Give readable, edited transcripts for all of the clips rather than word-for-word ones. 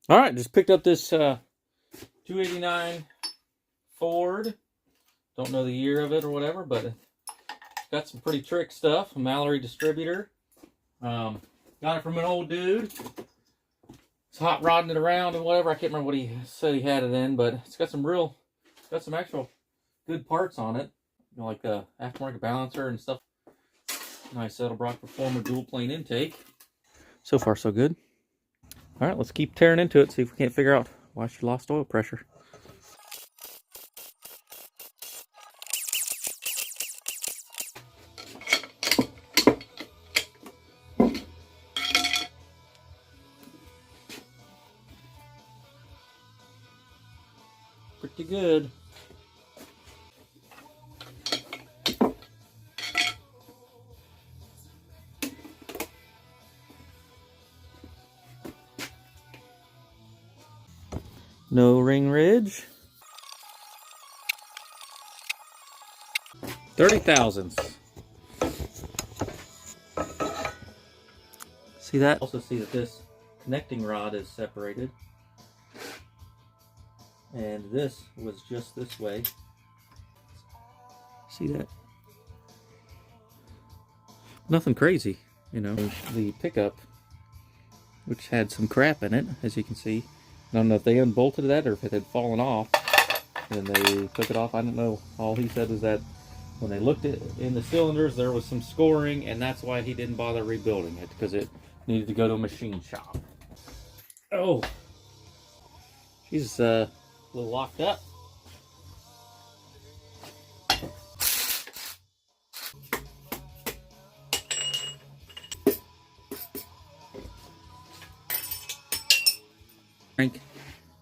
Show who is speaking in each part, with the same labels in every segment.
Speaker 1: All right, just picked up this 289 Ford. Don't know the year of it or whatever, but it's got some pretty trick stuff. A Mallory distributor. Got it from an old dude. It's hot rodding it around and whatever. I can't remember what he said he had it in, but it's got some actual good parts on it. You know, like a aftermarket balancer and stuff. Nice Edelbrock Performer dual plane intake. So far, so good. All right, let's keep tearing into it, see if we can't figure out why she lost oil pressure. Pretty good. No ring ridge. 30 thousandths. See that? Also see that this connecting rod is separated. And this was just this way. See that? Nothing crazy, you know. The pickup, which had some crap in it, as you can see. I don't know if they unbolted that or if it had fallen off and they took it off. I don't know. All he said was that when they looked at in the cylinders, there was some scoring, and that's why he didn't bother rebuilding it, because it needed to go to a machine shop. Oh, she's a little locked up.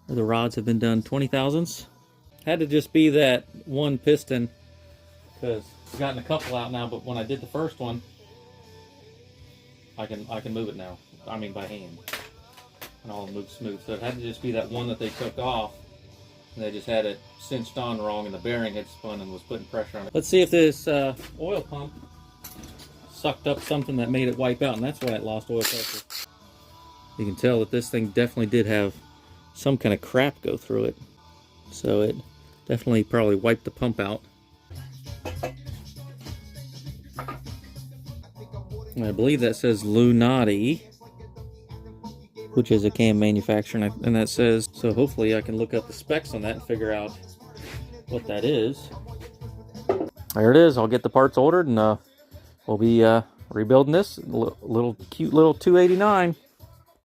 Speaker 1: The rods have been done 20 thousandths. Had to just be that one piston, because I've gotten a couple out now, but when I did the first one, I can move it now. I mean by hand. And all moves smooth. So it had to just be that one that they took off, and they just had it cinched on wrong, and the bearing had spun and was putting pressure on it. Let's see if this oil pump sucked up something that made it wipe out, and that's why it lost oil pressure. You can tell that this thing definitely did have some kind of crap go through it. So it definitely probably wiped the pump out. And I believe that says Lunati, which is a cam manufacturer, and that says, so hopefully I can look up the specs on that and figure out what that is. There it is. I'll get the parts ordered, and we'll be rebuilding this little cute little 289.